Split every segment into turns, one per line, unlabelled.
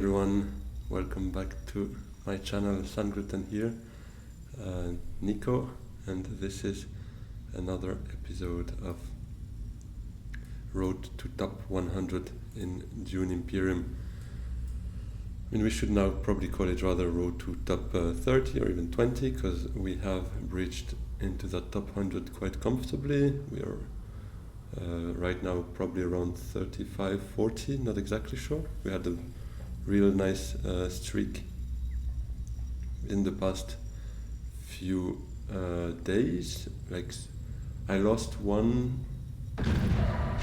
Everyone, welcome back to my channel. Sandgrutten here, Nico, and this is another episode of Road to Top 100 in Dune Imperium. I mean, we should now probably call it rather Road to Top 30 or even 20, because we have breached into the top 100 quite comfortably. We are right now probably around 35, 40, not exactly sure. We had a real nice streak in the past few days. Like, I lost one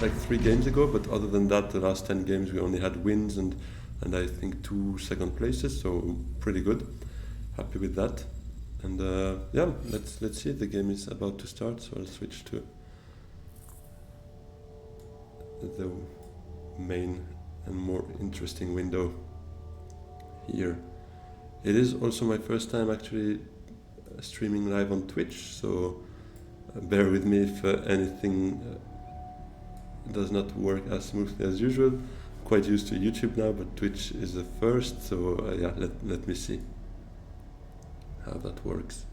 like 3 games ago, but other than that, the last 10 games we only had wins and I think 2 second places, so pretty good. Happy with that. And yeah, let's see. The game is about to start, so I'll switch to the main and more interesting window here. It is also my first time actually streaming live on Twitch, so bear with me if anything does not work as smoothly as usual. Quite used to YouTube now, but Twitch is the first, so yeah, let me see how that works.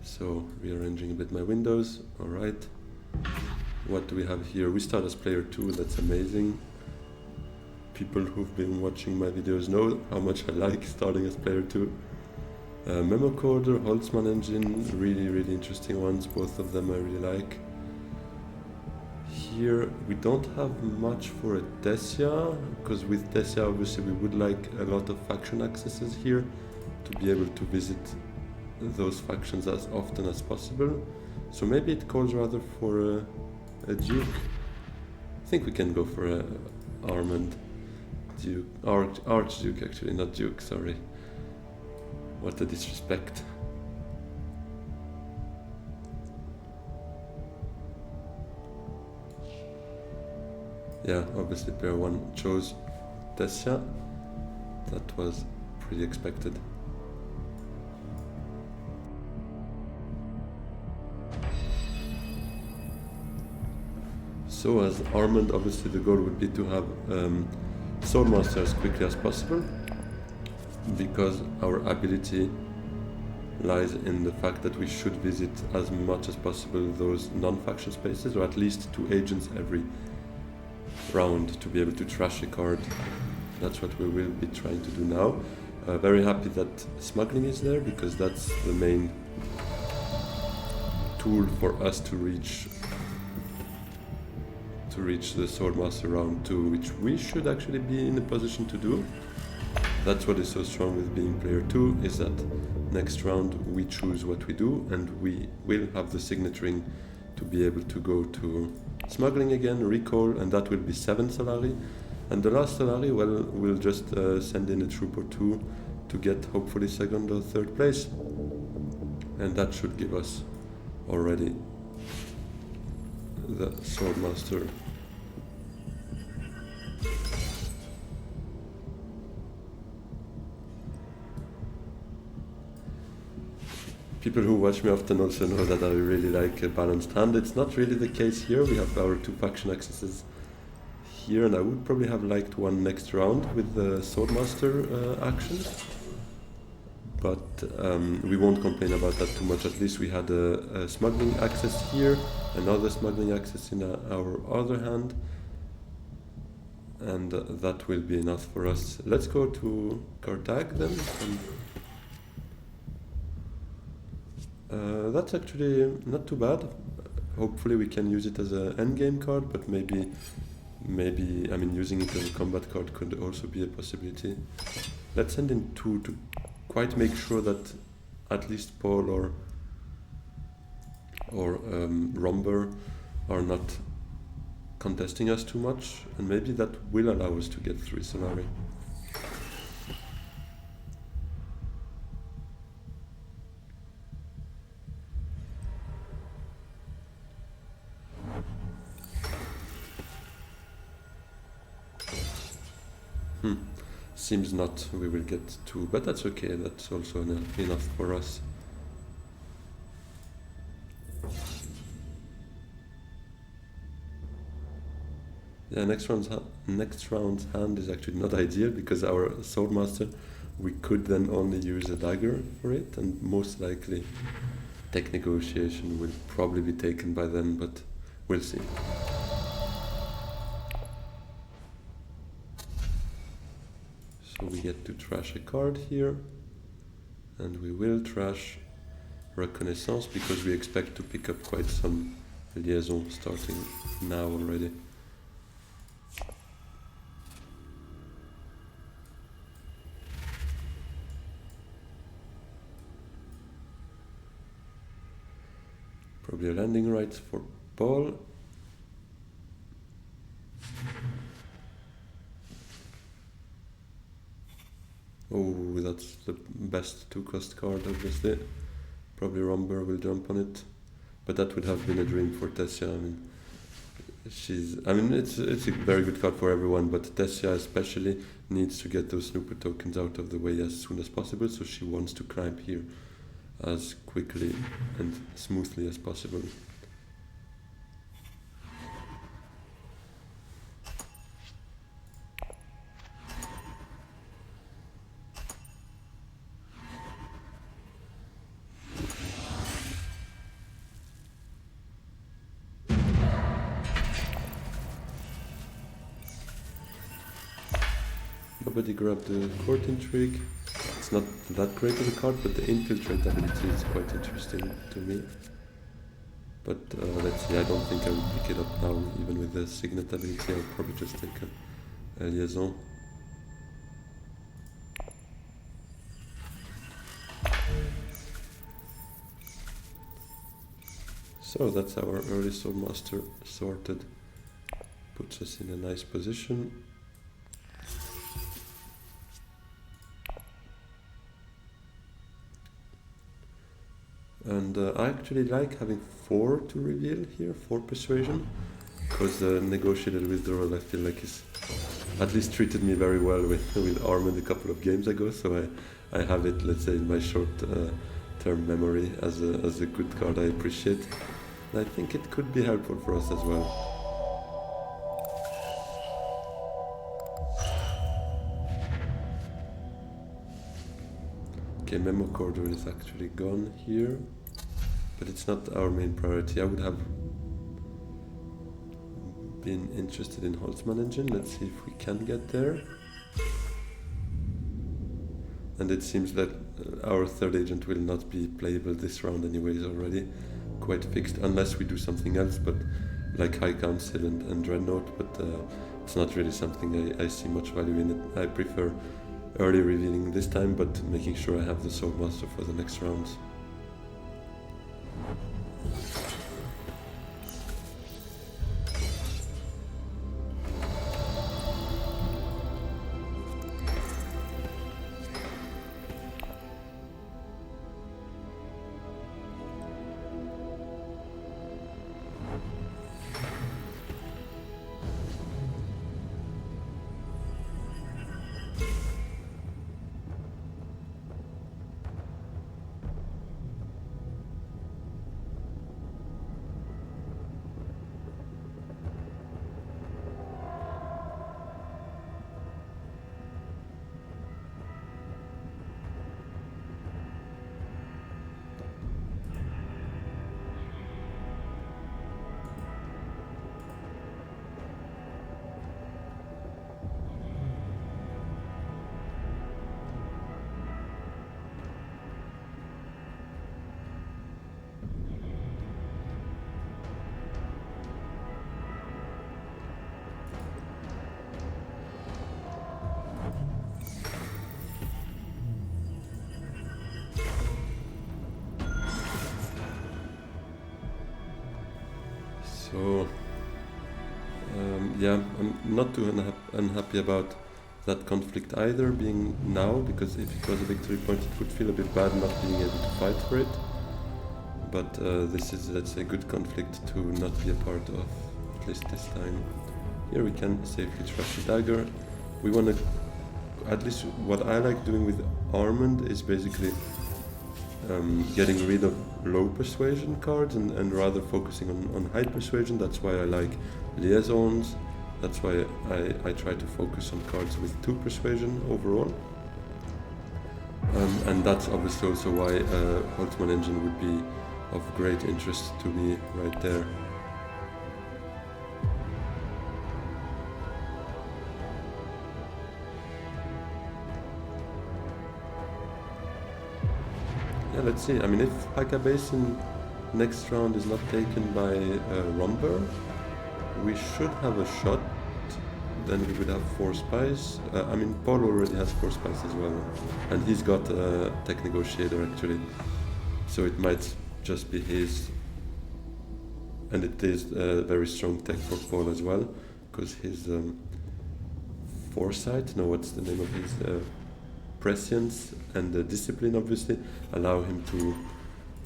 So rearranging a bit my windows. All right, what do we have here? We start as player 2. That's amazing. People who've been watching my videos know how much I like starting as player 2. Memo Coder, Holtzman engine, really interesting ones. Both of them I really like. Here we don't have much for a Tessia, because with Tessia obviously we would like a lot of faction accesses here to be able to visit those factions as often as possible. So maybe it calls rather for a Duke. I think we can go for a Armand. Duke, Archduke actually, not Duke, sorry. What a disrespect. Yeah, obviously player 1 chose Tessia. That was pretty expected. So as Armand, obviously the goal would be to have Swordmaster as quickly as possible, because our ability lies in the fact that we should visit as much as possible those non-faction spaces, or at least 2 agents every round to be able to trash a card. That's what we will be trying to do now. Very happy that smuggling is there, because that's the main tool for us to reach the Swordmaster round 2, which we should actually be in a position to do. That's what is so strong with being player 2, is that next round we choose what we do, and we will have the signet ring to be able to go to smuggling again, recall, and that will be 7 Solari. And the last Solari, well, we'll just send in a troop or 2 to get hopefully 2nd or 3rd place, and that should give us already the Swordmaster. People who watch me often also know that I really like a balanced hand. It's not really the case here. We have our 2 faction accesses here, and I would probably have liked one next round with the Swordmaster action. But we won't complain about that too much. At least we had a smuggling access here, another smuggling access in our other hand, and that will be enough for us. Let's go to Kartag then. That's actually not too bad. Hopefully we can use it as an endgame card, but maybe I mean, using it as a combat card could also be a possibility. Let's send in 2 to quite make sure that at least Paul or Romber are not contesting us too much, and maybe that will allow us to get 3 Solari. Seems not we will get 2, but that's okay. That's also enough for us. Yeah, next round's hand is actually not ideal because our Swordmaster, we could then only use a dagger for it, and most likely tech negotiation will probably be taken by then, but we'll see. So we get to trash a card here, and we will trash Reconnaissance because we expect to pick up quite some liaison starting now already. Probably a landing rights for Paul. Oh, that's the best 2-cost card, obviously. Probably Romber will jump on it, but that would have been a dream for Tessia. I mean, it's a very good card for everyone, but Tessia especially needs to get those snooper tokens out of the way as soon as possible, so she wants to climb here as quickly and smoothly as possible. Nobody grabbed the Court Intrigue. It's not that great of a card, but the Infiltrate ability is quite interesting to me. But let's see, I don't think I will pick it up now, even with the Signet ability. I'll probably just take a Liaison. So that's our early Swordmaster sorted. Puts us in a nice position. And I actually like having 4 to reveal here, 4 persuasion, because the negotiated withdrawal I feel like is at least treated me very well with Armand a couple of games ago, so I have it, let's say, in my short term memory as a good card I appreciate. And I think it could be helpful for us as well. Okay, Memo Corridor is actually gone here, but it's not our main priority. I would have been interested in Holtzman Engine. Let's see if we can get there. And it seems that our third agent will not be playable this round anyways, already quite fixed, unless we do something else, but like High Council and Dreadnought, but it's not really something I see much value in it. I prefer early revealing this time, but making sure I have the Swordmaster for the next rounds. So, yeah, I'm not too unhappy about that conflict either, being now, because if it was a victory point, it would feel a bit bad not being able to fight for it. But this is, let's say, good conflict to not be a part of, at least this time. Here we can safely trash a dagger. We want to, at least what I like doing with Armand is basically getting rid of low persuasion cards and rather focusing on high persuasion. That's why I like liaisons That's why I try to focus on cards with 2 persuasion overall. And that's obviously also why Holtzman engine would be of great interest to me right there. Yeah, let's see. I mean, if Haga Basin next round is not taken by Romber, we should have a shot. Then we would have 4 spies. I mean, Paul already has 4 spies as well. And he's got a tech negotiator actually. So it might just be his. And it is a very strong tech for Paul as well. Because his foresight, no, what's the name of his? Prescience and discipline obviously allow him to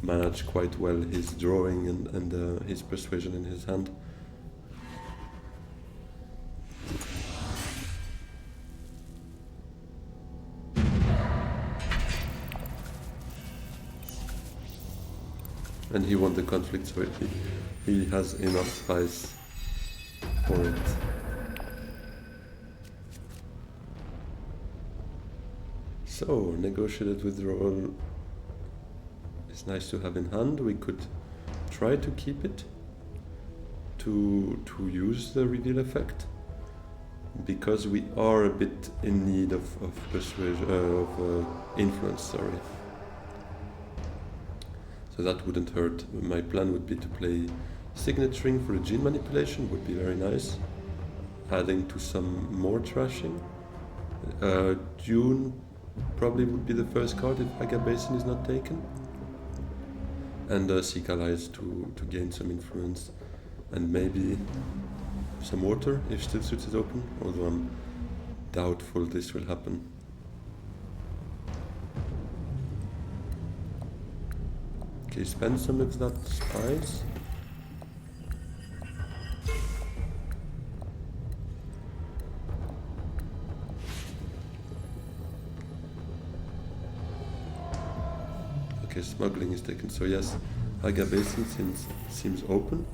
manage quite well his drawing and his persuasion in his hand. And he won the conflict, so he has enough spice for it. So, negotiated withdrawal is nice to have in hand. We could try to keep it to use the reveal effect, because we are a bit in need of persuasion, of influence, sorry. So that wouldn't hurt. My plan would be to play Signet Ring for the gene manipulation, would be very nice. Adding to some more trashing. Dune probably would be the first card if Haga Basin is not taken. And Seek Allies to gain some influence. And maybe some water if Still Suits is open, although I'm doubtful this will happen. Okay, spend some of that spice. Okay, smuggling is taken, so yes, Haga Basin seems open.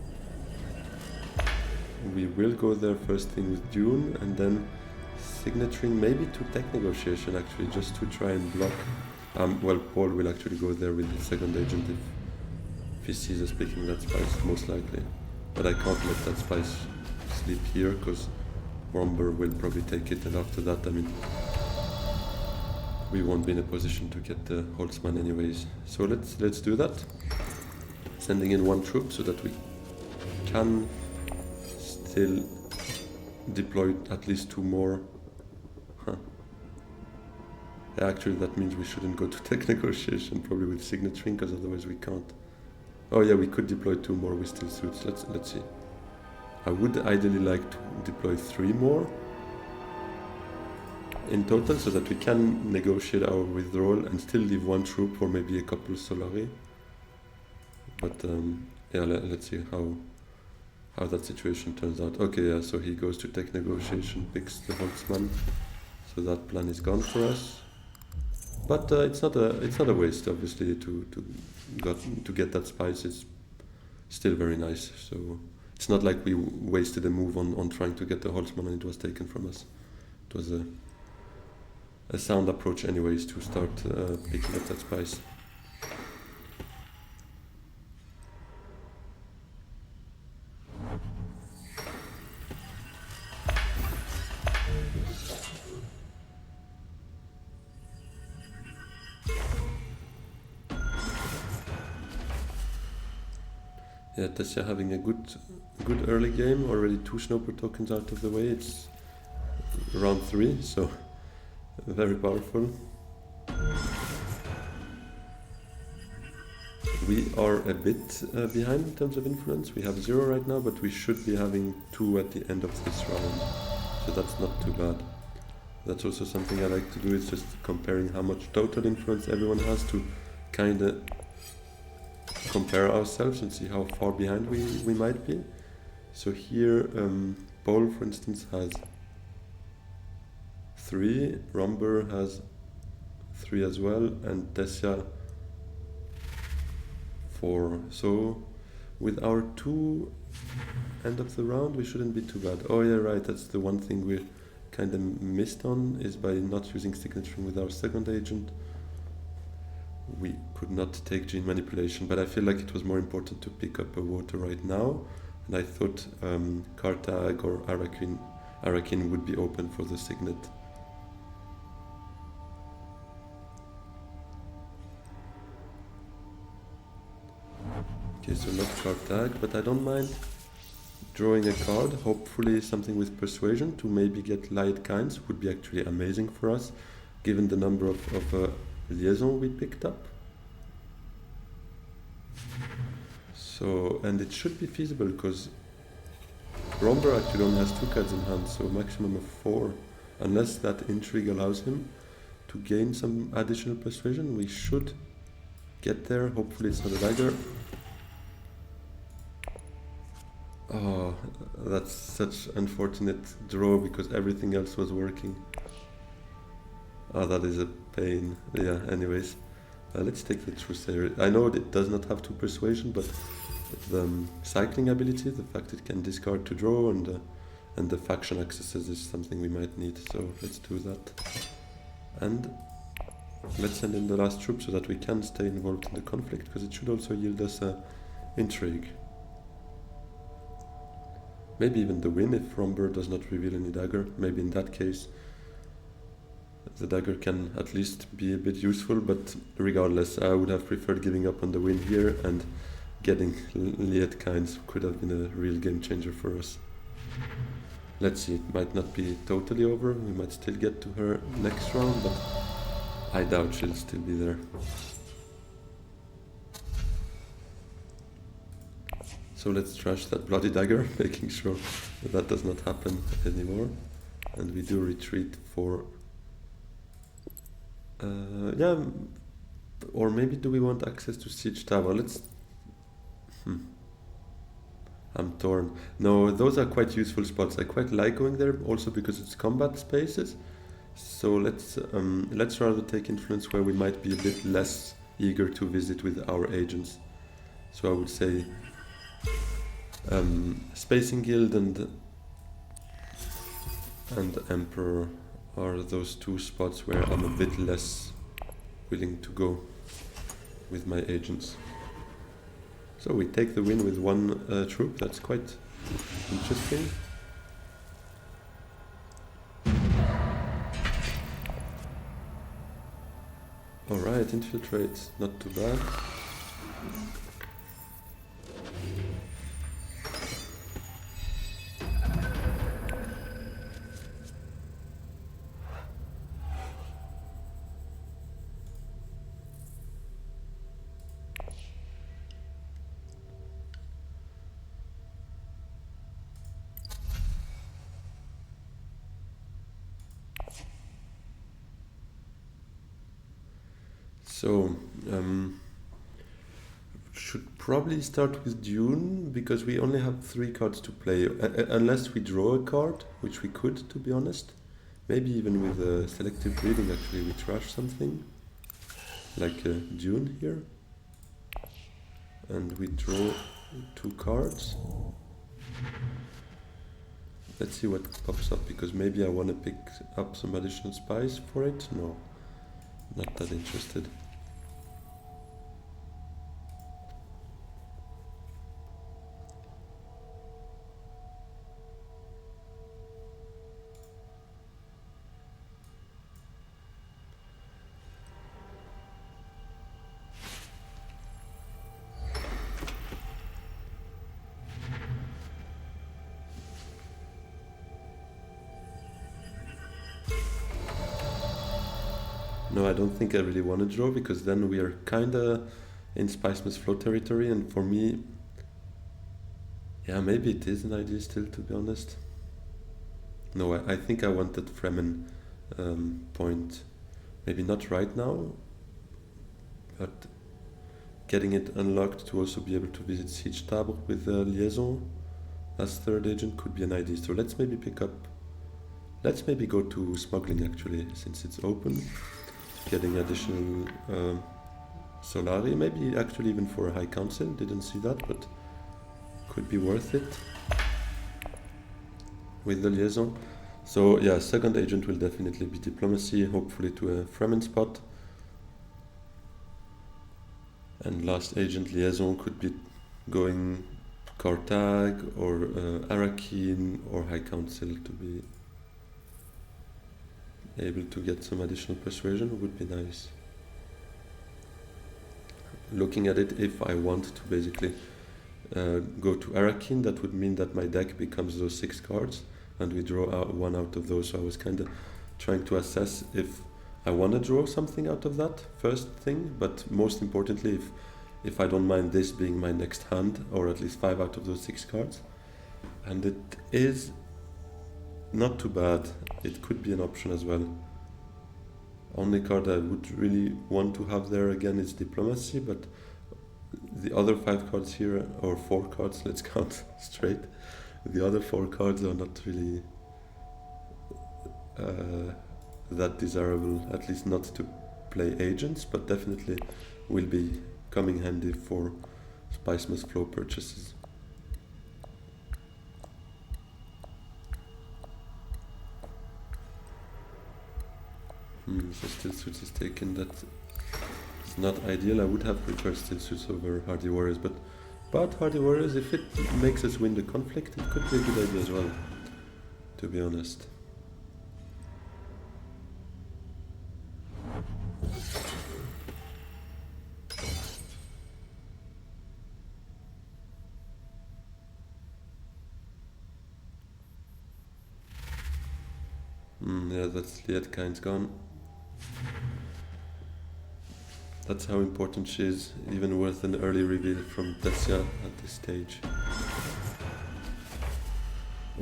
We will go there first thing with Dune, and then Signet Ring, maybe to tech negotiation actually, just to try and block. Well, Paul will actually go there with his second agent if he sees us picking that spice, most likely. But I can't let that spice sleep here, because Romber will probably take it, and after that, I mean, we won't be in a position to get the Holtzman anyways. So let's do that. Sending in 1 troop so that we can still deploy at least 2 more. Actually, that means we shouldn't go to tech negotiation, probably with Signet Ring, because otherwise we can't. Oh yeah, we could deploy 2 more with Still Suits. Let's see. I would ideally like to deploy 3 more in total, so that we can negotiate our withdrawal and still leave 1 troop or maybe a couple Solari. But yeah, let's see how that situation turns out. Okay, yeah, so he goes to tech negotiation, picks the Holtzman, so that plan is gone for us. But it's not a waste, obviously, to get that spice. It's still very nice. So it's not like we wasted a move on trying to get the Holtzman and it was taken from us. It was a sound approach, anyways, to start picking up that spice. Yeah, Tessia having a good early game, already 2 Snoper tokens out of the way. It's round 3, so very powerful. We are a bit behind in terms of influence. We have 0 right now, but we should be having 2 at the end of this round, so that's not too bad. That's also something I like to do, is just comparing how much total influence everyone has to kind of compare ourselves and see how far behind we might be. So here, Paul, for instance, has 3, Romber has 3 as well, and Tessia 4. So With our 2 end of the round, we shouldn't be too bad. Oh yeah, right, that's the one thing we kind of missed on, is by not using signaturing with our second agent. We could not take gene manipulation, but I feel like it was more important to pick up a water right now, and I thought Carthag or Arakin would be open for the signet. Okay, so not Carthag, but I don't mind drawing a card, hopefully something with persuasion to maybe get light kinds would be actually amazing for us, given the number of liaison we picked up. So, and it should be feasible because Romber actually only has 2 cards in hand, so maximum of 4. Unless that intrigue allows him to gain some additional persuasion, we should get there. Hopefully it's not a dagger. Oh, that's such unfortunate draw because everything else was working. Oh, that is a pain. Yeah, anyways. Let's take the Trusair. I know it does not have 2 persuasion, but the cycling ability, the fact it can discard to draw, and the faction accesses is something we might need. So let's do that. And let's send in the last troop so that we can stay involved in the conflict, because it should also yield us intrigue. Maybe even the win if Romber does not reveal any dagger. Maybe in that case the dagger can at least be a bit useful, but regardless, I would have preferred giving up on the win here, and getting Liet Kinds could have been a real game changer for us. Let's see, it might not be totally over, we might still get to her next round, but I doubt she'll still be there. So let's trash that bloody dagger, making sure that does not happen anymore. And we do retreat for... yeah, or maybe do we want access to Siege Tower? Let's... I'm torn. No, those are quite useful spots. I quite like going there, also because it's combat spaces. So let's rather take influence where we might be a bit less eager to visit with our agents. So I would say Spacing Guild and Emperor are those 2 spots where I'm a bit less willing to go with my agents. So we take the win with 1 troop, that's quite interesting. Alright, infiltrate, not too bad. So, should probably start with Dune, because we only have 3 cards to play, unless we draw a card, which we could, to be honest. Maybe even with selective breeding, actually, we trash something, like Dune here. And we draw 2 cards. Let's see what pops up, because maybe I want to pick up some additional spice for it. No, not that interested. No, I don't think I really want to draw, because then we are kinda in Spiceman's Flow territory, and for me, yeah, maybe it is an idea still, to be honest. No, I think I wanted Fremen point, maybe not right now, but getting it unlocked to also be able to visit Siege Tabor with Liaison as 3rd agent could be an idea. So let's maybe pick up, let's maybe go to Smuggling actually, since it's open. Getting additional Solari, maybe actually even for a High Council, didn't see that, but could be worth it with the liaison. So yeah, second agent will definitely be diplomacy, hopefully to a Fremen spot. And last agent liaison could be going Kartag or Arakin or High Council to be able to get some additional persuasion would be nice. Looking at it, if I want to basically go to Arakin, that would mean that my deck becomes those 6 cards and we draw out one out of those. So I was kind of trying to assess if I want to draw something out of that first thing, but most importantly if I don't mind this being my next hand, or at least 5 out of those 6 cards. And it is not too bad. It could be an option as well. Only card I would really want to have there again is diplomacy, but the other 5 cards here, or 4 cards, let's count straight, the other 4 cards are not really that desirable, at least not to play agents, but definitely will be coming handy for Spice Must Flow purchases. So Still Suits is taken. That is not ideal. I would have preferred Still Suits over Hardy Warriors, but Hardy Warriors, if it makes us win the conflict, it could be a good idea as well, to be honest. Yeah, that's Lietkine's gone. That's how important she is, even worth an early reveal from Tessia at this stage.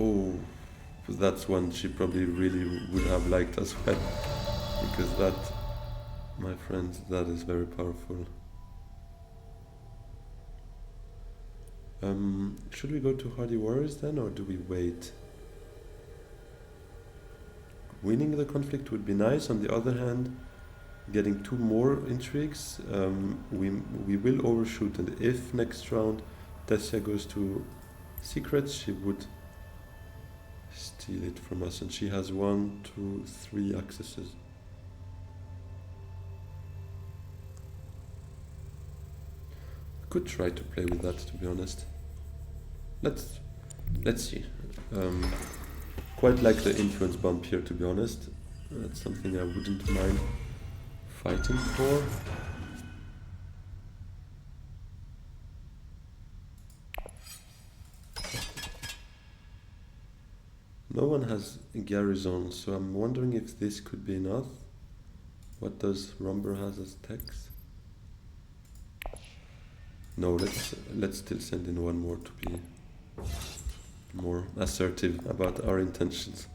Oh, that's one she probably really would have liked as well, because that, my friends, that is very powerful. Should we go to Hardy Warriors then, or do we wait? Winning the conflict would be nice. On the other hand, getting 2 more intrigues, we will overshoot, and if next round Tessia goes to secrets, she would steal it from us, and she has 1, 2, 3 accesses. Could try to play with that, to be honest. Let's see. Quite like the influence bump here, to be honest. That's something I wouldn't mind fighting for. No one has a garrison, so I'm wondering if this could be enough. What does Romber has as text? No, let's still send in 1 more to be more assertive about our intentions.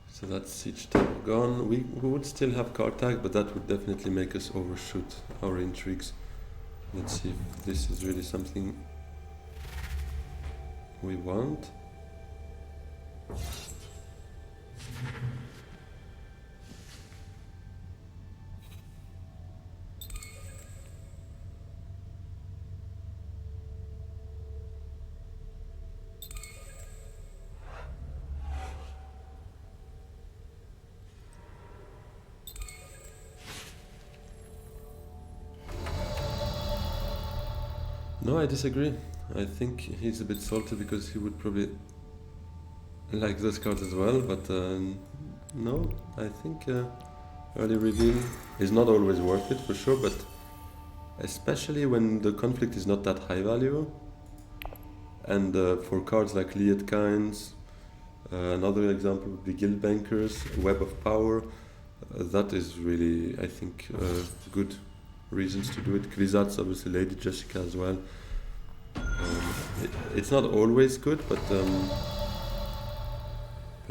So that's Siege Tower gone. We would still have Kartag, but that would definitely make us overshoot our intrigues. Let's see if this is really something we want. No, I disagree. I think he's a bit salty because he would probably like those cards as well, but no, I think early reveal is not always worth it for sure, but especially when the conflict is not that high value, and for cards like Lietkine's, another example would be Guild Bankers, Web of Power, that is really, I think, good reasons to do it. Kvisatz, obviously Lady Jessica as well. It's not always good, but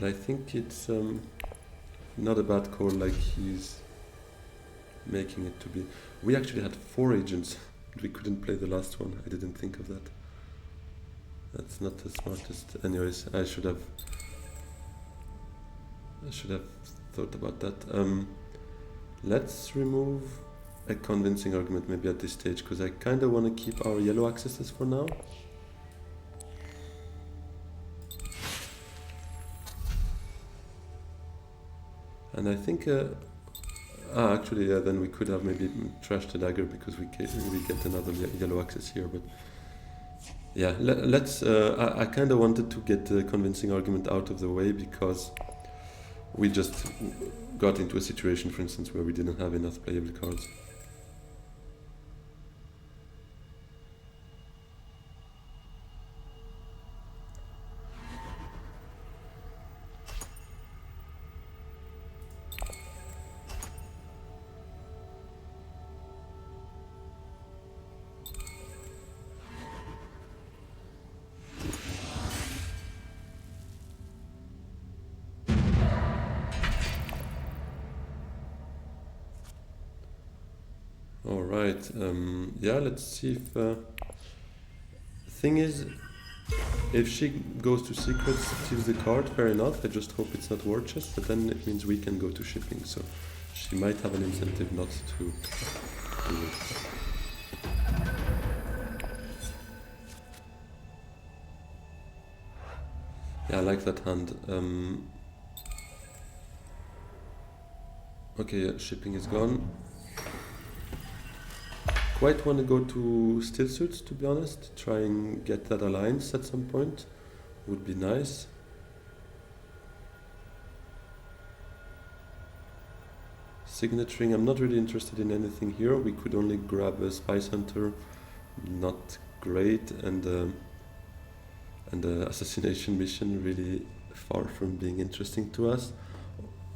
I think it's not a bad call like he's making it to be. We actually had 4 agents. We couldn't play the last one. I didn't think of that. That's not the smartest. Anyways, I should have thought about that. Let's remove a convincing argument maybe at this stage, because I kind of want to keep our yellow accesses for now. And I think, actually, yeah, then we could have maybe trashed the dagger because we get another yellow access here. But yeah, let's. I kind of wanted to get the convincing argument out of the way because we just got into a situation, for instance, where we didn't have enough playable cards. Alright, yeah, let's see if... thing is, if she goes to secrets, steals the card, fair enough. I just hope it's not war chest, but then it means we can go to shipping, so she might have an incentive not to do it. Yeah, I like that hand. Okay, yeah, shipping is gone. Quite want to go to still suits, to be honest. Try and get that alliance at some point. Would be nice. Signaturing, I'm not really interested in anything here. We could only grab a Spice Hunter, not great, and the assassination mission really far from being interesting to us.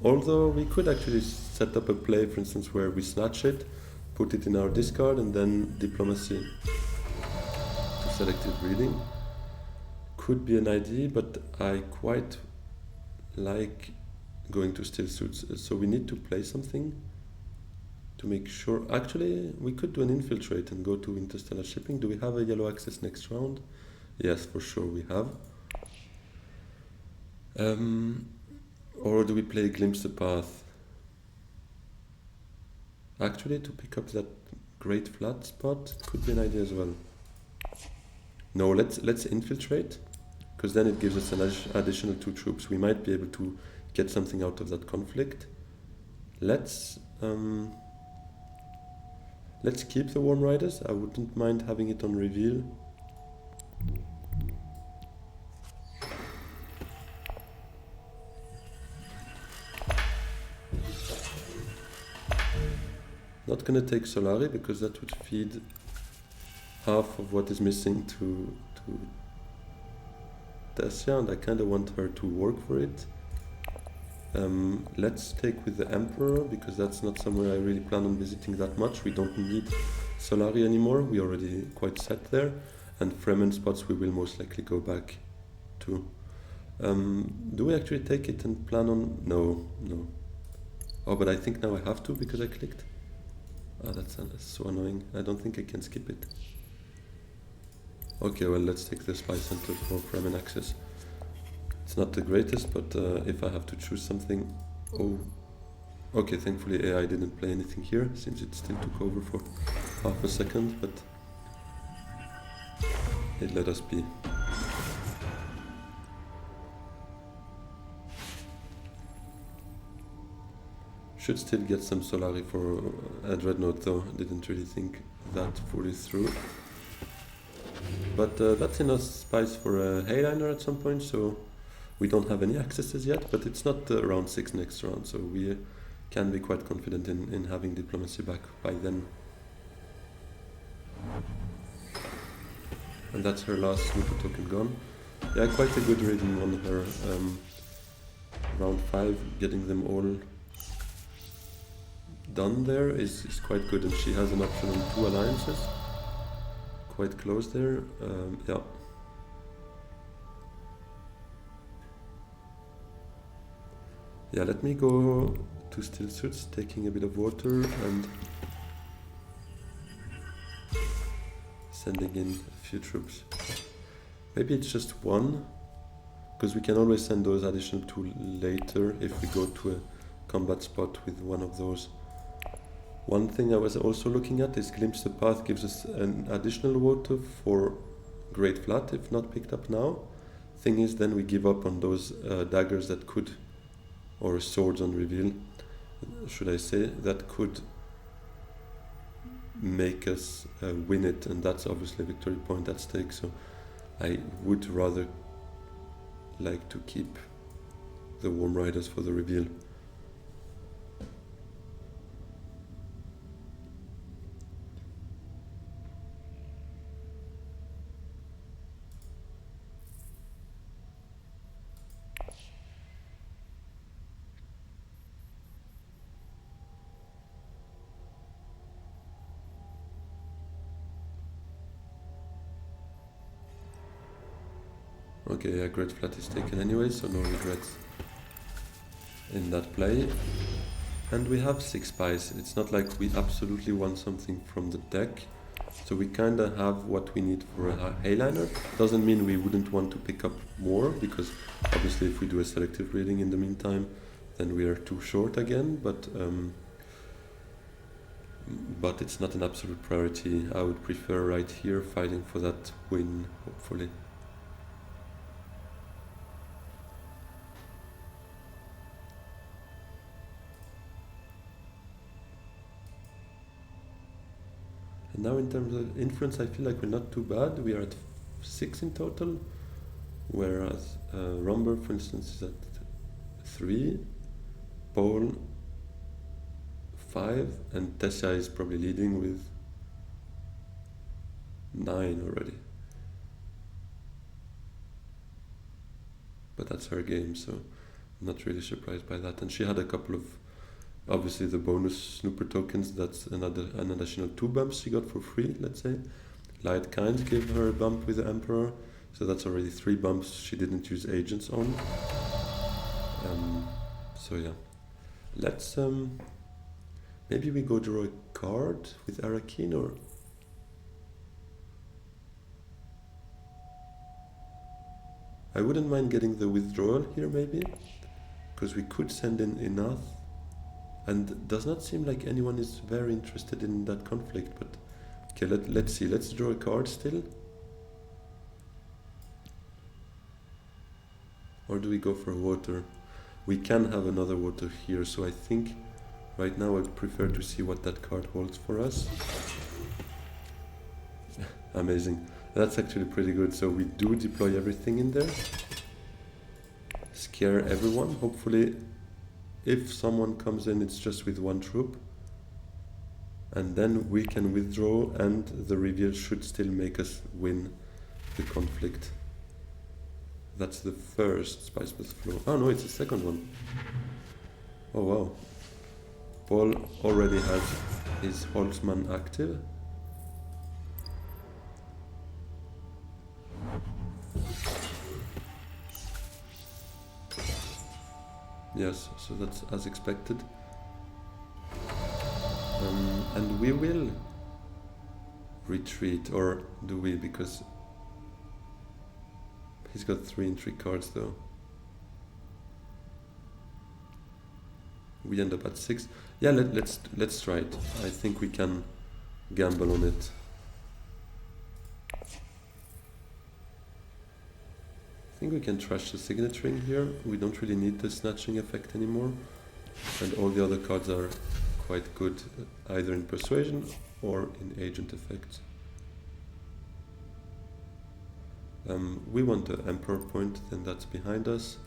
Although we could actually set up a play, for instance, where we snatch it, put it in our discard, and then diplomacy to selective reading. Could be an idea, but I quite like going to still suits. So we need to play something to make sure. Actually, we could do an infiltrate and go to interstellar shipping. Do we have a yellow access next round? Yes, for sure we have. Or do we play glimpse the path? Actually, to pick up that great flat spot could be an idea as well. No, let's infiltrate, because then it gives us an additional 2 troops. We might be able to get something out of that conflict. Let's keep the Worm Riders. I wouldn't mind having it on reveal. Not gonna take Solari because that would feed half of what is missing to Tessia, and I kinda want her to work for it. Let's take with the Emperor because that's not somewhere I really plan on visiting that much. We don't need Solari anymore, we're already quite set there, and Fremen spots we will most likely go back to. Do we actually take it and plan on... No. Oh, but I think now I have to because I clicked. Oh, that's so annoying. I don't think I can skip it. Okay, well, let's take the Spy Center for Fremen access. It's not the greatest, but if I have to choose something... Oh, okay, thankfully AI didn't play anything here, since it still took over for half a second, but it let us be. Should still get some Solari for a Dreadnought though, didn't really think that fully through. But that's enough spice for a Hayliner at some point, so we don't have any accesses yet, but it's not round 6 next round, so we can be quite confident in having diplomacy back by then. And that's her last Snoopy token gone. Yeah, quite a good reading on her round 5, getting them all done there is quite good, and she has an option on 2 alliances. Quite close there, yeah. Yeah, let me go to still suits, taking a bit of water and sending in a few troops. Maybe it's just one, because we can always send those additional two later if we go to a combat spot with one of those. One thing I was also looking at is Glimpse the Path gives us an additional water for Great Flat if not picked up now. Thing is, then we give up on those daggers that could, or swords on reveal, should I say, that could make us win it, and that's obviously a victory point at stake, so I would rather like to keep the Worm Riders for the reveal. Okay, yeah, Great Flat is taken anyway, so no regrets in that play. And we have 6 spies. It's not like we absolutely want something from the deck, so we kinda have what we need for a Hayliner. Doesn't mean we wouldn't want to pick up more, because obviously if we do a selective reading in the meantime, then we are too short again, but it's not an absolute priority. I would prefer right here fighting for that win, hopefully. And now in terms of influence, I feel like we're not too bad. We are at 6 in total, whereas Rumber, for instance, is at 3, Paul 5, and Tessia is probably leading with 9 already. But that's her game, so I'm not really surprised by that. And she had a couple of, obviously the bonus snooper tokens, that's an additional 2 bumps she got for free, let's say. Light Kind gave her a bump with the Emperor, so that's already 3 bumps she didn't use agents on. So yeah, let's maybe we go draw a card with Arakin, or I wouldn't mind getting the withdrawal here maybe, because we could send in enough. And it does not seem like anyone is very interested in that conflict, but okay, let's see. Let's draw a card still. Or do we go for a water? We can have another water here, so I think right now I'd prefer to see what that card holds for us. Amazing. That's actually pretty good. So we do deploy everything in there. Scare everyone. Hopefully, if someone comes in, it's just with 1 troop. And then we can withdraw, and the reveal should still make us win the conflict. That's the first Spice Plus flow. Oh no, it's the second one. Oh wow. Paul already has his Holtzman active. Yes, so that's as expected. And we will retreat, or do we? Because he's got 3 in 3 cards though. We end up at 6. Yeah, let's try it. I think we can gamble on it. I think we can trash the signaturing here. We don't really need the snatching effect anymore. And all the other cards are quite good, either in persuasion or in agent effects. We want the Emperor point, then that's behind us.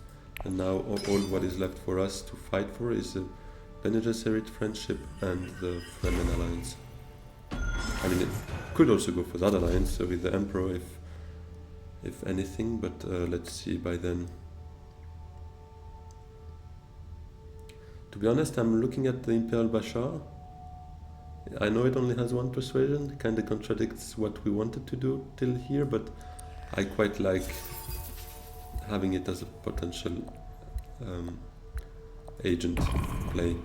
And now all what is left for us to fight for is the Bene Gesserit friendship and the Fremen alliance. I mean, it could also go for that alliance with the Emperor if anything, but let's see by then. To be honest, I'm looking at the Imperial Bashar. I know it only has 1 persuasion, kind of contradicts what we wanted to do till here, but I quite like having it as a potential agent play.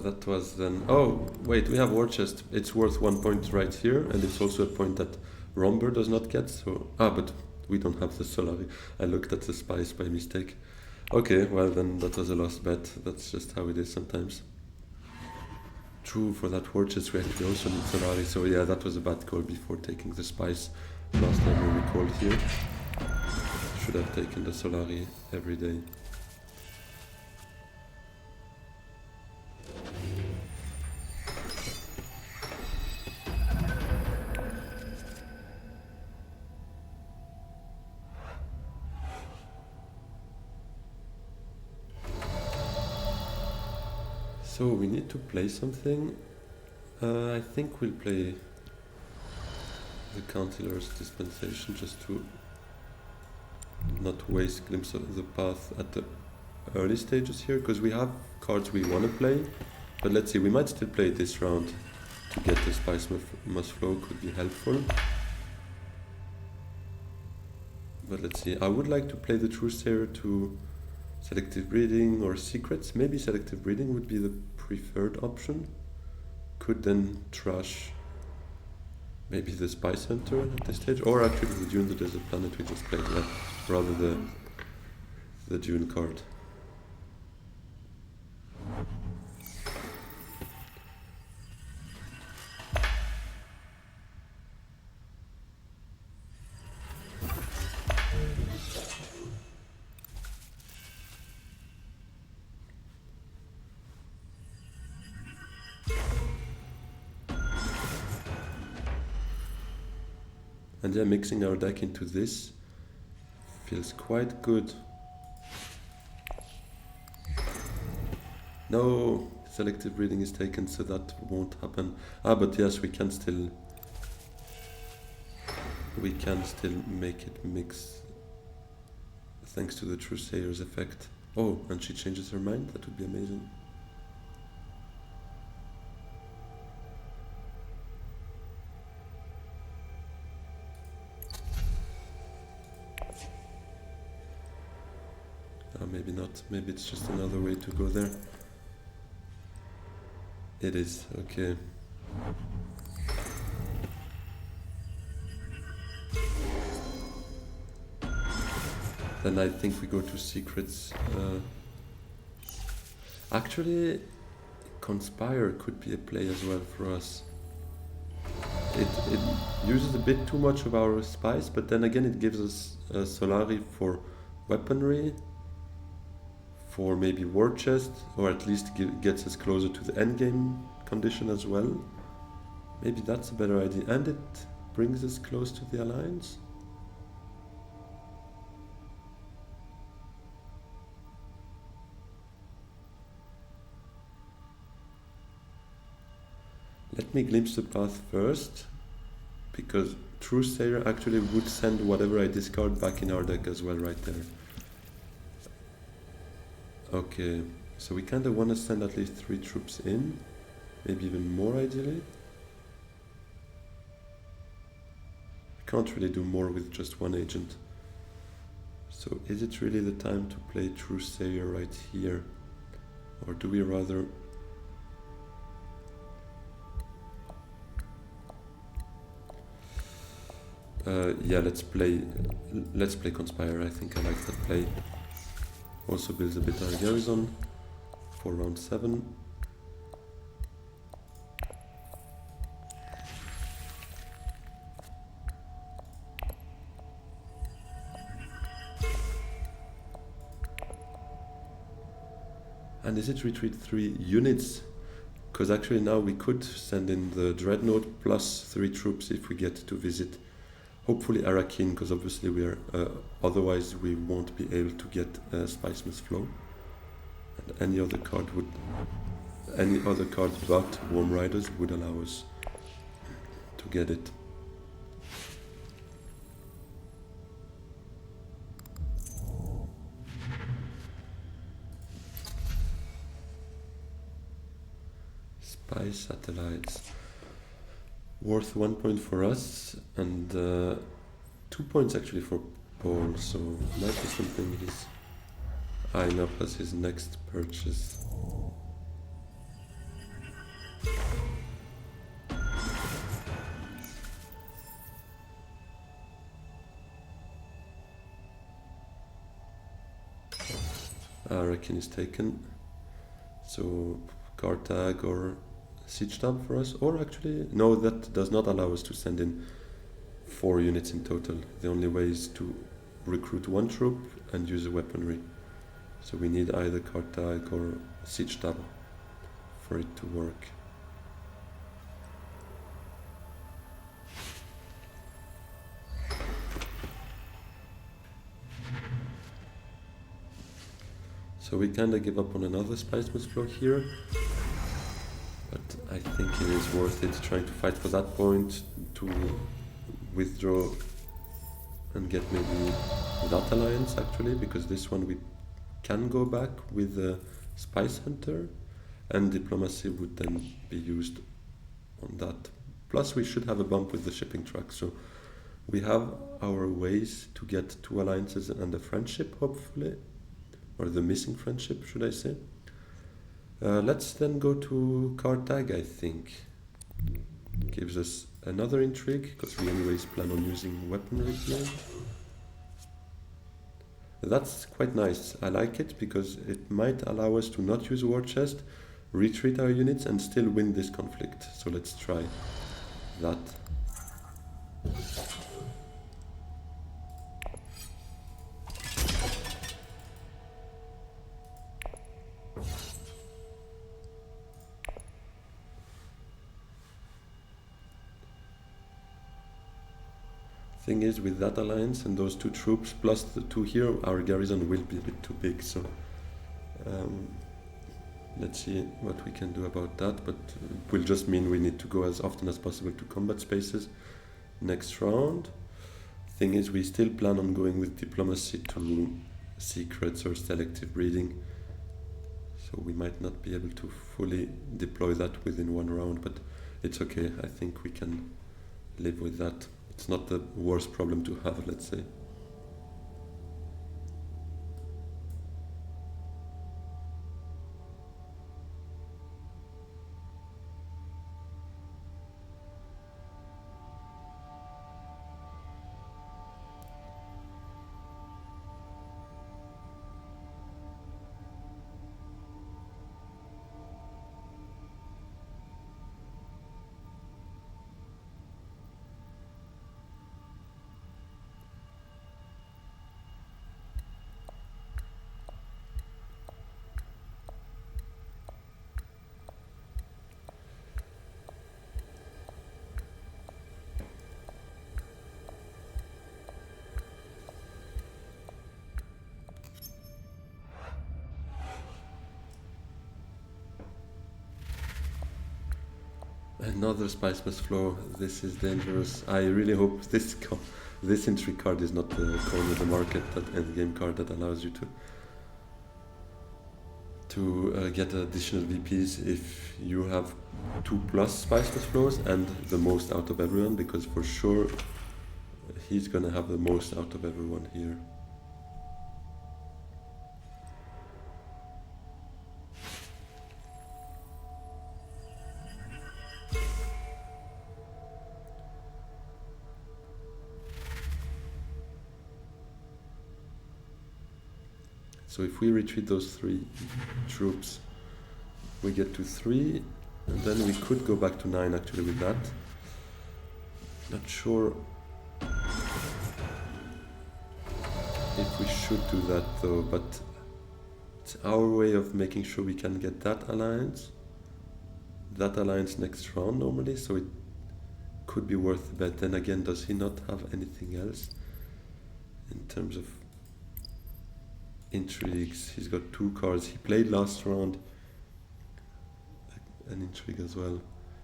That was then... Oh, wait, we have war chest. It's worth 1 point right here, and it's also a point that Romber does not get, so... but we don't have the Solari. I looked at the spice by mistake. Okay, well then that was a lost bet. That's just how it is sometimes. True, for that war chest we actually also need Solari, so yeah, that was a bad call before taking the spice. Last time we recalled here. Should have taken the Solari every day. So we need to play something. I think we'll play the Counselor's Dispensation just to not waste Glimpse of the Path at the early stages here, because we have cards we want to play. But let's see, we might still play this round to get the Spice Must Flow, could be helpful. But let's see, I would like to play the Truthsayer to Selective Breeding or Secrets. Maybe Selective Breeding would be the preferred option. Could then trash maybe the Spice Hunter at this stage, or actually the Dune, the Desert Planet we just played, rather the Dune card. And yeah, mixing our deck into this feels quite good. No, selective breeding is taken, so that won't happen. But yes, we can still make it mix thanks to the Truthsayer's effect. Oh, and she changes her mind? That would be amazing. Maybe not. Maybe it's just another way to go there. It is, okay. Then I think we go to Secrets. Actually, Conspire could be a play as well for us. It uses a bit too much of our spice, but then again it gives us Solari for weaponry, for maybe war chest, or at least gets us closer to the endgame condition as well. Maybe that's a better idea, and it brings us close to the alliance. Let me glimpse the path first, because Truthsayer actually would send whatever I discard back in our deck as well right there. Okay, so we kinda wanna send at least 3 troops in, maybe even more ideally. We can't really do more with just 1 agent. So is it really the time to play Truthsayer right here? Or do we rather... yeah, let's play Conspire. I think I like that play. Also builds a bit our garrison for round 7. And is it retreat 3 units? Because actually now we could send in the Dreadnought plus 3 troops if we get to visit. Hopefully Arakin, because obviously we are, otherwise we won't be able to get Spice Must Flow. And any other card but Worm Riders would allow us to get it. Spy satellites. Worth 1 point for us, and 2 points actually for Paul, so might be something he's eyeing up as his next purchase. I reckon is taken. So card tag or siege tab for us, or actually no, that does not allow us to send in 4 units in total. The only way is to recruit 1 troop and use a weaponry. So we need either card tag or siege tab for it to work. So we kinda give up on another Spiceman's flow here, but I think it is worth it trying to fight for that point, to withdraw and get maybe that alliance actually, because this one we can go back with the Spice Hunter, and diplomacy would then be used on that. Plus we should have a bump with the shipping truck, so we have our ways to get 2 alliances and a friendship hopefully. Or the missing friendship, should I say. Let's then go to card tag, I think. Gives us another intrigue, because we anyways plan on using weaponry here. That's quite nice. I like it, because it might allow us to not use war chest, retreat our units, and still win this conflict. So let's try that. Thing is, with that alliance and those 2 troops plus the 2 here, our garrison will be a bit too big, so let's see what we can do about that, but it will just mean we need to go as often as possible to combat spaces next round. Thing is, we still plan on going with diplomacy to secrets or selective breeding, so we might not be able to fully deploy that within 1 round, but it's okay. I think we can live with that. It's not the worst problem to have, let's say. Another Spiceman's flow. This is dangerous. I really hope this intrigue card is not the corner of the market, that endgame card that allows you to get additional VPs if you have 2+ Spiceman's flows and the most out of everyone, because for sure he's gonna have the most out of everyone here. So if we retreat those 3 troops, we get to 3, and then we could go back to 9 actually with that. Not sure if we should do that though, but it's our way of making sure we can get that alliance next round normally, so it could be worth the bet. Then again, does he not have anything else in terms of intrigues? He's got 2 cards. He played last round an intrigue as well.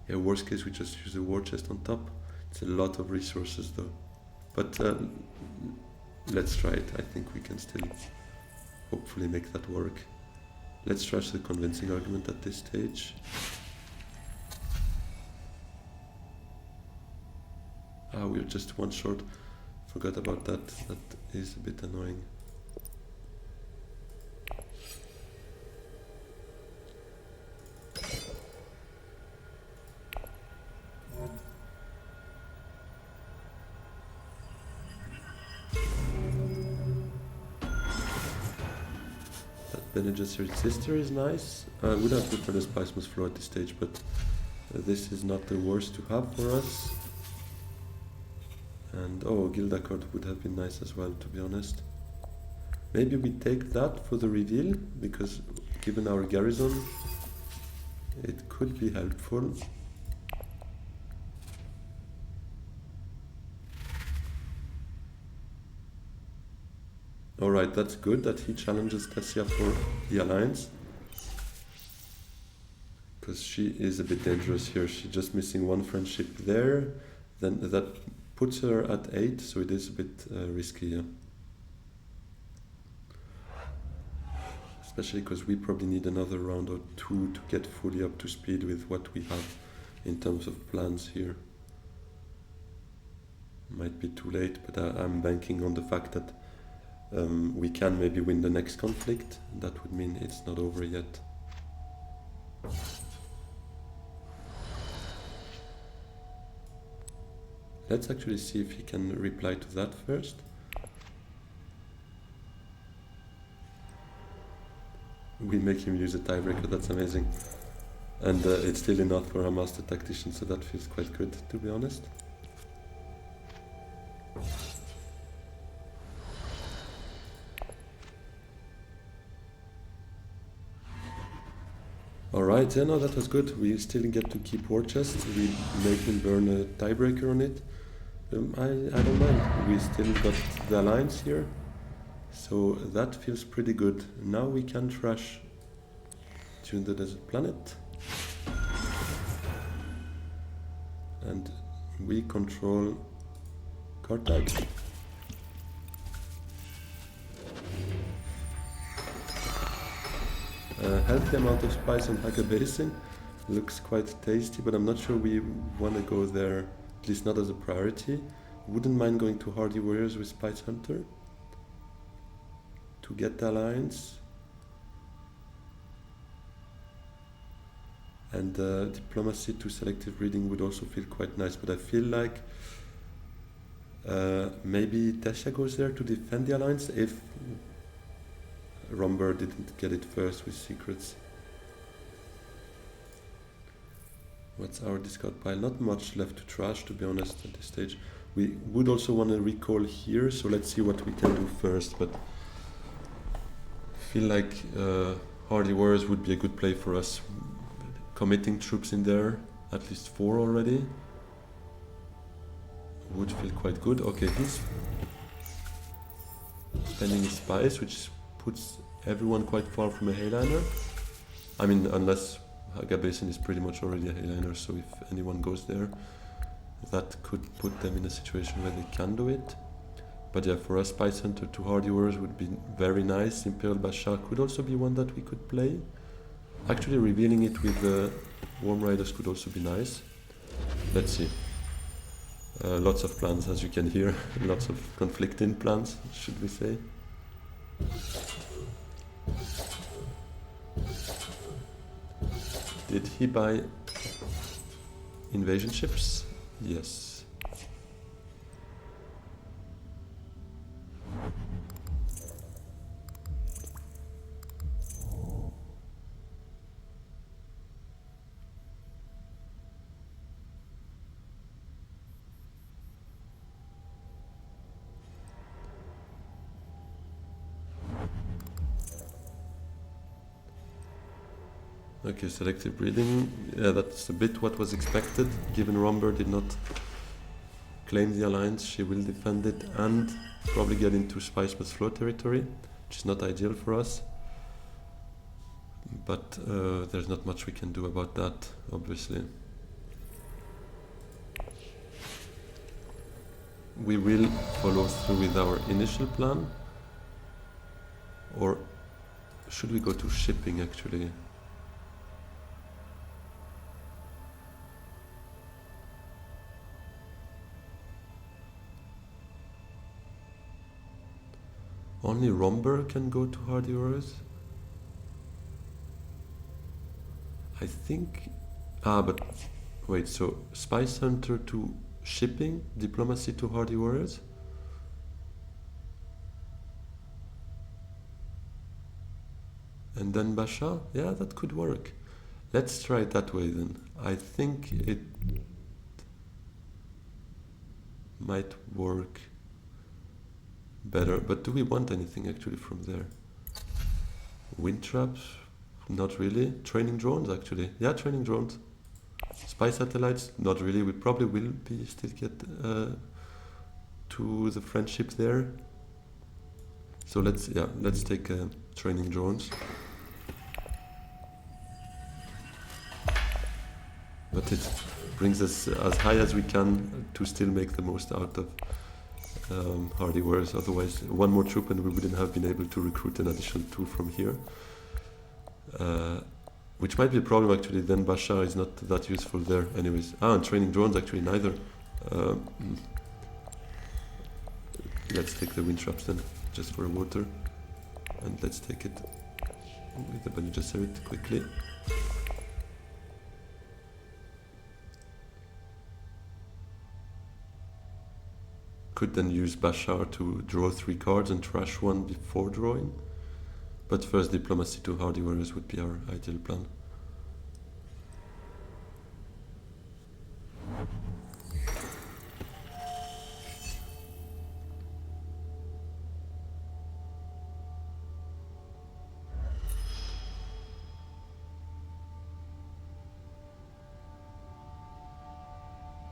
Yeah, worst case we just use a war chest on top. It's a lot of resources though, but let's try it. I think we can still hopefully make that work. Let's trash the convincing argument at this stage. Ah, we're just one short. Forgot about that. That is a bit annoying. Bene Gesserit's sister is nice. I would have preferred a Spiceman's Floor at this stage, but this is not the worst to have for us. And oh, Gildacard would have been nice as well, to be honest. Maybe we take that for the reveal, because given our garrison, it could be helpful. Alright, that's good that he challenges Tessia for the alliance. Because she is a bit dangerous here. She's just missing one friendship there. Then that puts her at 8, so it is a bit risky, yeah. Especially because we probably need another round or 2 to get fully up to speed with what we have in terms of plans here. Might be too late, but I'm banking on the fact that we can maybe win the next conflict. That would mean it's not over yet. Let's actually see if he can reply to that first. We make him use a tiebreaker, that's amazing. And it's still enough for a master tactician, so that feels quite good, to be honest. Alright, yeah, no, that was good. We still get to keep war chest. We make him burn a tiebreaker on it. I don't mind. We still got the alliance here. So that feels pretty good. Now we can trash Dune the Desert Planet. And we control Carthage. Healthy amount of spice on Haga Basin. Looks quite tasty, but I'm not sure we want to go there, at least not as a priority. Wouldn't mind going to Hardy Warriors with Spice Hunter to get the alliance. And Diplomacy to Selective Reading would also feel quite nice, but I feel like maybe Tessia goes there to defend the alliance if Romber didn't get it first with secrets. What's our discard pile? Not much left to trash, to be honest, at this stage. We would also want to recall here, so let's see what we can do first, but I feel like Hardy Warriors would be a good play for us. Committing troops in there, at least 4 already, would feel quite good. Okay, he's spending his spice, which puts everyone quite far from a Hayliner. I mean, unless Haga Basin is pretty much already a Hayliner, so if anyone goes there, that could put them in a situation where they can do it. But yeah, for us, Spice Hunter to Hardy Warriors would be very nice. Imperial Basha could also be one that we could play. Actually, revealing it with Worm Riders could also be nice. Let's see. Lots of plans, as you can hear. Lots of conflicting plans, should we say. Did he buy invasion ships? Yes. Okay, selective breeding. Yeah, that's a bit what was expected. Given Romber did not claim the alliance, she will defend it and probably get into Spiceman's Floor territory, which is not ideal for us. But there's not much we can do about that, obviously. We will follow through with our initial plan. Or should we go to shipping, actually? Only Romber can go to Hardy Warriors. I think... but wait, so Spice Hunter to Shipping, Diplomacy to Hardy Warriors? And then Basha? Yeah, that could work. Let's try it that way then. I think it might work better. But do we want anything actually from there? Wind traps? Not really. Training drones actually. Yeah, training drones. Spy satellites? Not really. We probably will be still get to the friendship there. So let's take training drones. But it brings us as high as we can to still make the most out of Hardy Warriors. Otherwise, one more troop and we wouldn't have been able to recruit an additional 2 from here. Which might be a problem actually, then Bashar is not that useful there anyways. And training drones actually neither. Let's take the wind traps then, just for water. And let's take it with the Banu Gesserit quickly. Could then use Bashar to draw 3 cards and trash 1 before drawing. But first Diplomacy to Hardy Warriors would be our ideal plan.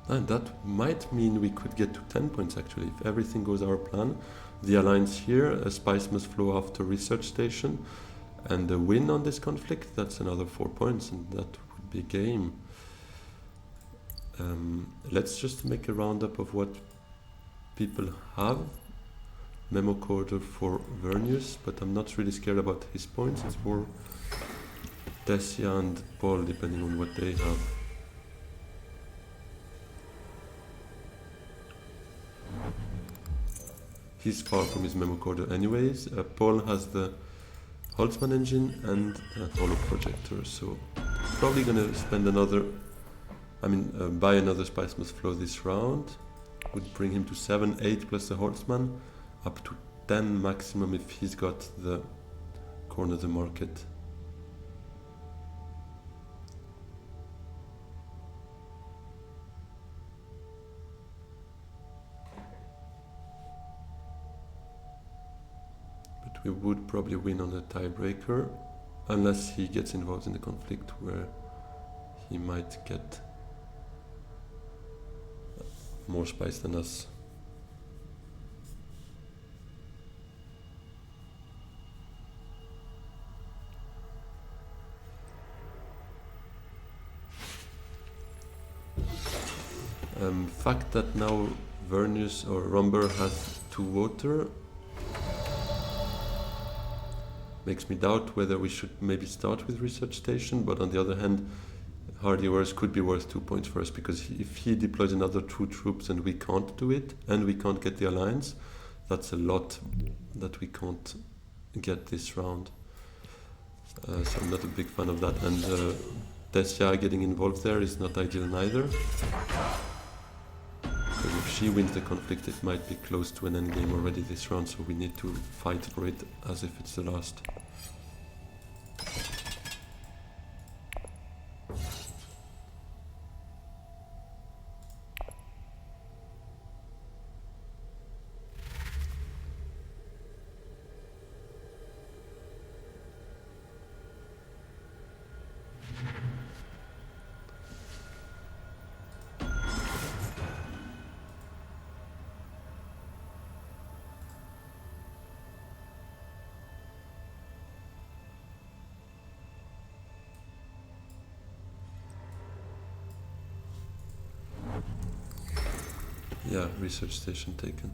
And that might mean we could get to 10 points actually, if everything goes our plan. The alliance here, a spice must flow after research station, and a win on this conflict, that's another 4 points, and that would be game. Let's just make a roundup of what people have. Memo quarter for Vernius, but I'm not really scared about his points, it's more Tessia and Paul depending on what they have. He's far from his memo quarter anyways. Paul has the Holtzman engine and a holo projector, so probably gonna spend another, buy another Spice Must Flow this round. Would bring him to 7, 8 plus the Holtzman, up to 10 maximum if he's got the corner of the market. We would probably win on a tiebreaker, unless he gets involved in a conflict where he might get more spice than us. Fact that now Vernius or Romber has 2 water makes me doubt whether we should maybe start with research station, but on the other hand, Hardy Warriors could be worth 2 points for us, because if he deploys another 2 troops and we can't do it, and we can't get the alliance, that's a lot that we can't get this round. So I'm not a big fan of that, and Tessia getting involved there is not ideal neither. Because if she wins the conflict, it might be close to an endgame already this round, so we need to fight for it as if it's the last. Yeah, research station taken.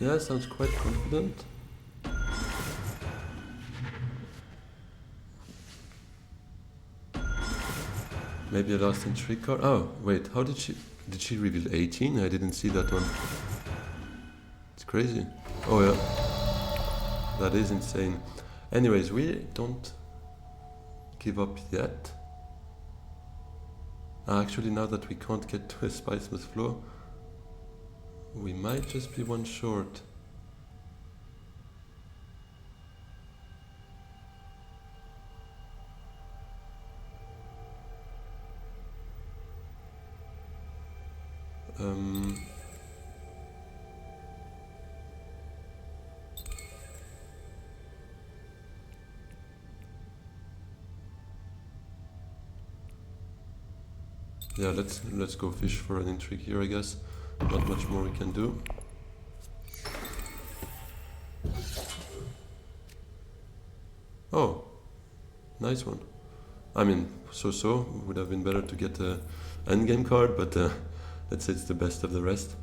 Yeah, sounds quite confident. Maybe a last intrigue card. Oh, wait, how did she reveal 18? I didn't see that one. It's crazy. Oh yeah, that is insane. Anyways, we don't give up yet. Actually, now that we can't get to a Spicemas floor, we might just be one short. Yeah, let's go fish for an intrigue here, I guess. Not much more we can do. Oh, nice one. I mean, so would have been better to get a endgame card, but let's say it's the best of the rest.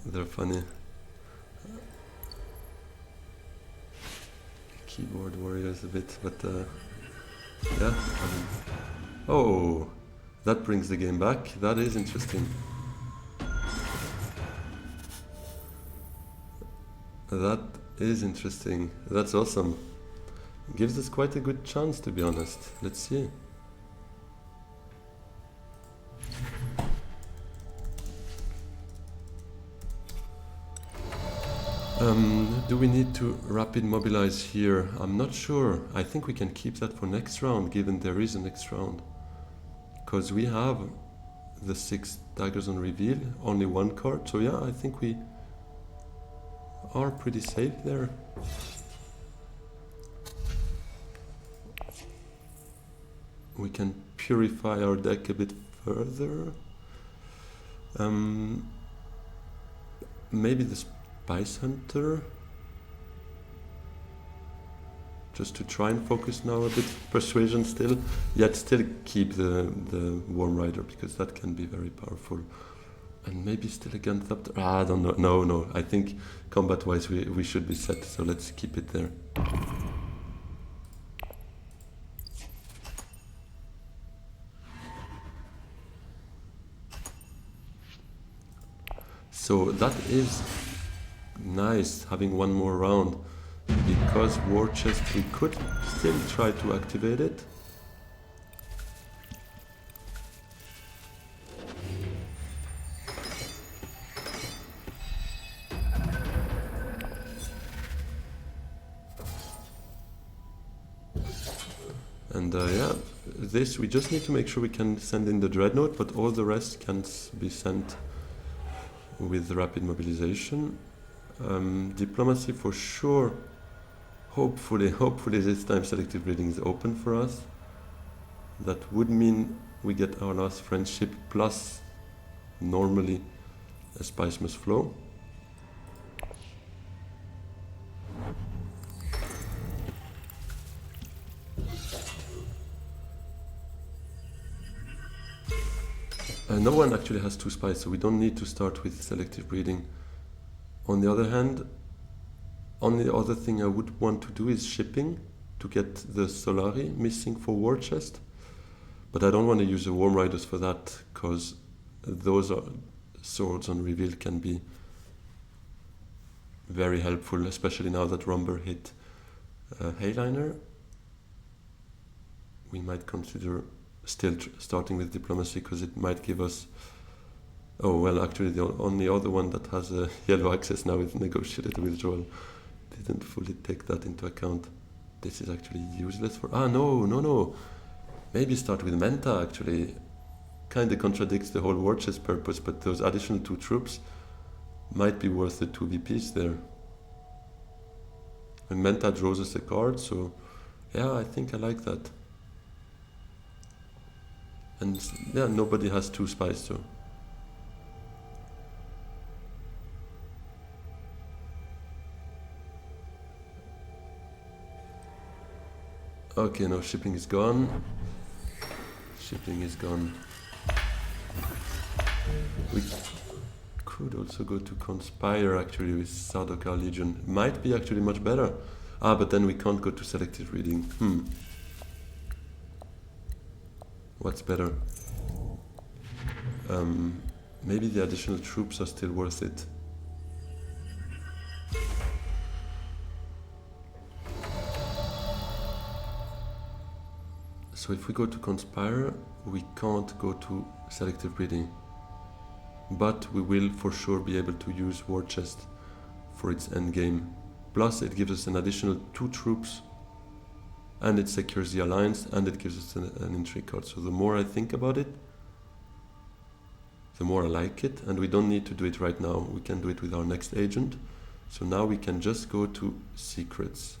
They're funny. Keyboard warriors a bit, but yeah. Oh, that brings the game back. That is interesting. That is interesting. That's awesome. Gives us quite a good chance, to be honest. Let's see. Do we need to rapid mobilize here? I'm not sure. I think we can keep that for next round, given there is a next round. Because we have the 6 daggers on reveal, only one card. So yeah, I think we are pretty safe there. We can purify our deck a bit further. Maybe the Spice Hunter, just to try and focus now a bit. Persuasion still, yet still keep the Worm Rider, because that can be very powerful. And maybe still against Thopter. I don't know. No. I think combat wise we should be set, so let's keep it there. So that is nice, having one more round, because War Chest, we could still try to activate it. And yeah, this, we just need to make sure we can send in the Dreadnought, but all the rest can be sent with rapid mobilization. Diplomacy for sure. Hopefully this time selective breeding is open for us. That would mean we get our last friendship plus normally a Spicemas flow. No one actually has 2 spies, so we don't need to start with selective breeding. On the other hand, only other thing I would want to do is shipping to get the Solari missing for War Chest. But I don't want to use the Worm Riders for that, because those swords on reveal can be very helpful, especially now that Rumber hit Hayliner. We might consider still starting with diplomacy, because it might give us... Oh, well, actually the only other one that has a yellow access now is negotiated withdrawal. Didn't fully take that into account. This is actually useless for... No. Maybe start with Menta, actually. Kinda contradicts the whole War Chest purpose, but those additional 2 troops might be worth the 2 VPs there. And Menta draws us a card, so yeah, I think I like that. And yeah, nobody has 2 spies, so. Okay, no, shipping is gone. Shipping is gone. We could also go to Conspire actually with Sardaukar Legion. Might be actually much better. Ah, but then we can't go to selective reading. What's better? Maybe the additional troops are still worth it. So if we go to Conspire, we can't go to selective reading. But we will for sure be able to use War Chest for its endgame. Plus it gives us an additional 2 troops, and it secures the alliance, and it gives us an intrigue card. So the more I think about it, the more I like it, and we don't need to do it right now. We can do it with our next agent. So now we can just go to secrets.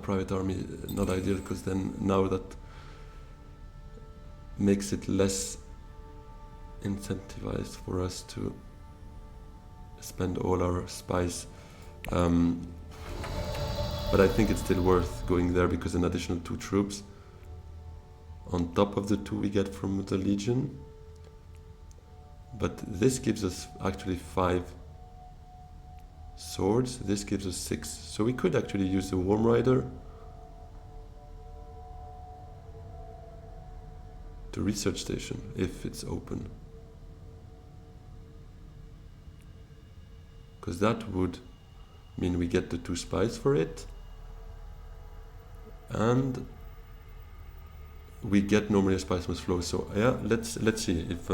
Private army, not ideal, because then now that makes it less incentivized for us to spend all our spies. But I think it's still worth going there because an additional 2 troops on top of the 2 we get from the Legion. But this gives us actually 5 swords, this gives us 6. So we could actually use the Worm Rider to research station if it's open. Because that would mean we get the 2 spies for it. And we get normally a spies must flow. So yeah, let's see if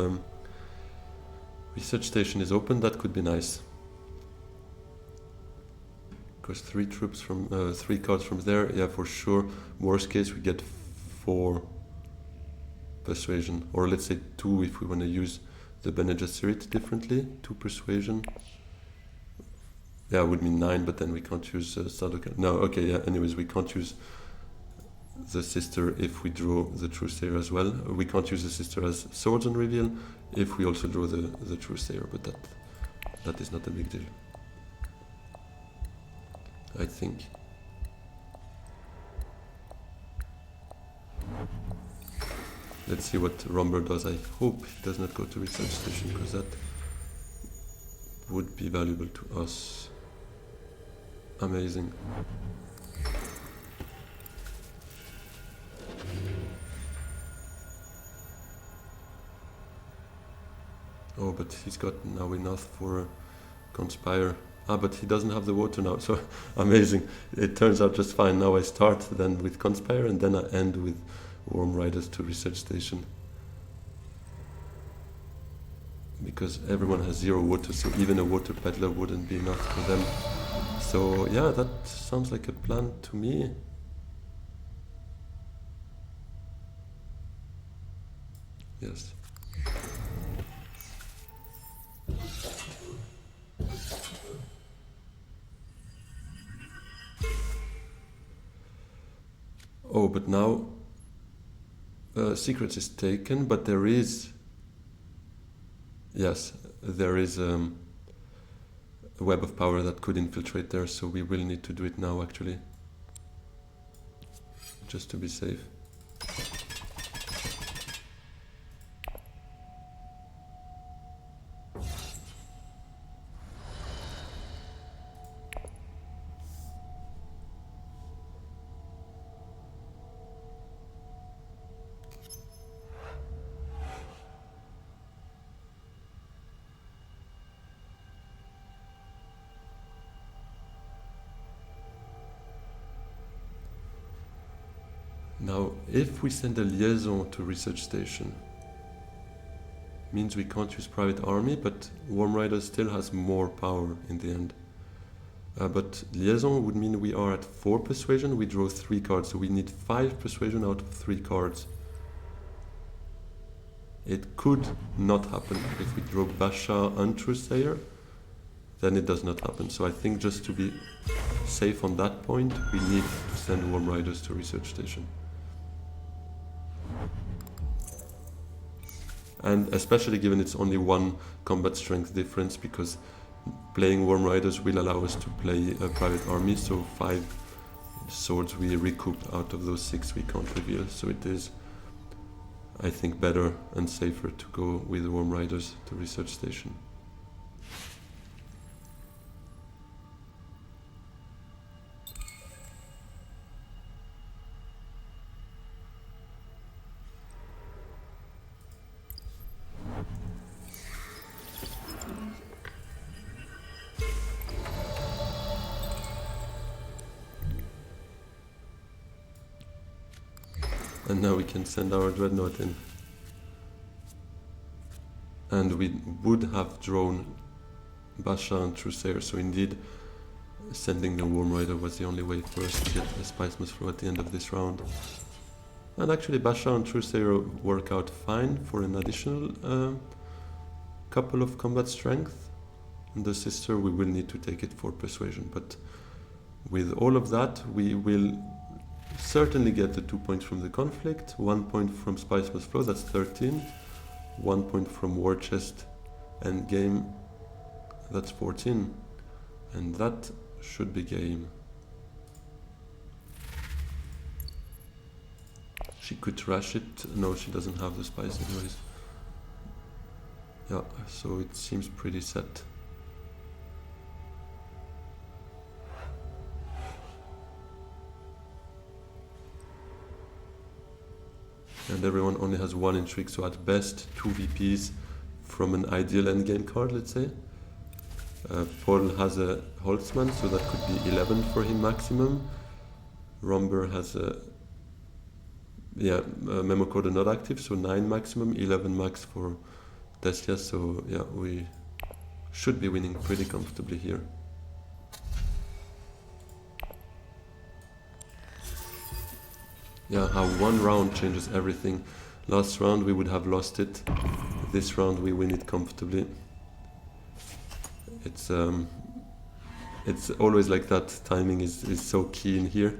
research station is open. That could be nice. Because 3 troops from 3 cards from there, yeah, for sure. Worst case, we get 4 persuasion, or let's say 2 if we want to use the Bene Gesserit differently. 2 persuasion. Yeah, it would mean 9, but then we can't use Sardaukar. No, okay, yeah. Anyways, we can't use the sister if we draw the Truesayer as well. We can't use the sister as swords on reveal if we also draw the Truesayer, but that is not a big deal, I think. Let's see what Romber does. I hope he does not go to research station, because that would be valuable to us. Amazing. Oh, but he's got now enough for Conspire. Ah, but he doesn't have the water now, so amazing. It turns out just fine. Now I start then with Conspire, and then I end with Worm Riders to research station. Because everyone has 0 water, so even a water peddler wouldn't be enough for them. So yeah, that sounds like a plan to me. Yes. Oh, but now secrets is taken, but there is, yes, there is a web of power that could infiltrate there, so we will need to do it now actually, just to be safe. Now, if we send a liaison to research station, means we can't use Private Army, but Worm Rider still has more power in the end. But Liaison would mean we are at 4 persuasion, we draw 3 cards, so we need 5 persuasion out of 3 cards. It could not happen. If we draw Basha and Truesayer, then it does not happen. So I think just to be safe on that point, we need to send Worm Riders to Research Station. And especially given it's only 1 combat strength difference, because playing Worm Riders will allow us to play a Private Army, so 5 swords we recoup out of those 6 we can't reveal. So it is, I think, better and safer to go with Worm Riders to Research Station. And now we can send our Dreadnought in. And we would have drawn Basha and Truesayer, so indeed sending the Worm Rider was the only way for us to get a Spice Must Flow at the end of this round. And actually Basha and Truesayer work out fine for an additional couple of combat strength. And the sister, we will need to take it for persuasion, but with all of that we will certainly get the 2 points from the conflict, 1 point from Spice Must Flow, that's 13, 1 point from War Chest Endgame, that's 14, and that should be game. She could trash it, no, she doesn't have the spice anyways. Yeah, so it seems pretty set. And everyone only has 1 intrigue, so at best 2 VPs from an ideal endgame card, let's say. Paul has a Holtzman, so that could be 11 for him maximum. Romber has a memo code not active, so 9 maximum, 11 max for Tessia, so yeah, we should be winning pretty comfortably here. Yeah, how 1 round changes everything. Last round we would have lost it. This round we win it comfortably. It's always like that. Timing is so key in here.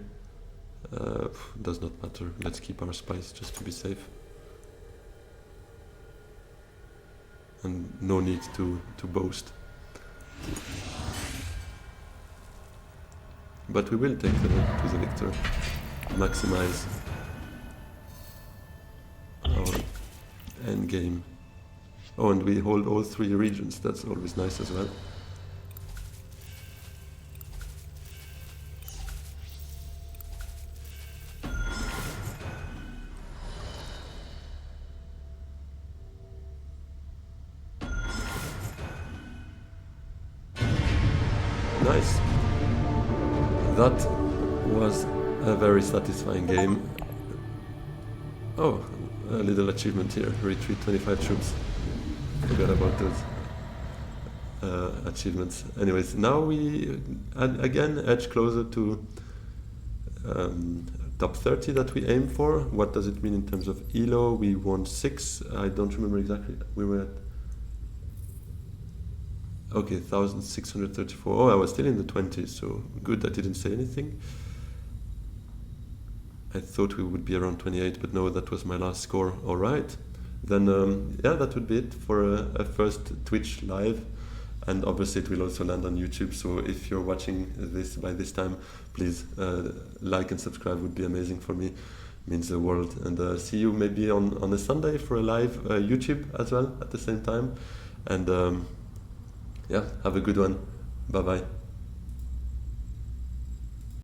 Does not matter. Let's keep our spice just to be safe. And no need to boast. But we will take to the victor. Maximize our end game. Oh, and we hold all 3 regions, that's always nice as well. Nice. That was a very satisfying game. Oh, a little achievement here. Retreat 25 troops. Forgot about those achievements. Anyways, now we again edge closer to top 30 that we aim for. What does it mean in terms of ELO? We won 6. I don't remember exactly. We were at... Okay, 1,634. Oh, I was still in the 20s, so good I didn't say anything. I thought we would be around 28, but no, that was my last score. All right. Then, yeah, that would be it for a first Twitch live. And obviously it will also land on YouTube. So if you're watching this by this time, please like and subscribe would be amazing for me. Means the world. And see you maybe on a Sunday for a live YouTube as well at the same time. And yeah, have a good one. Bye-bye.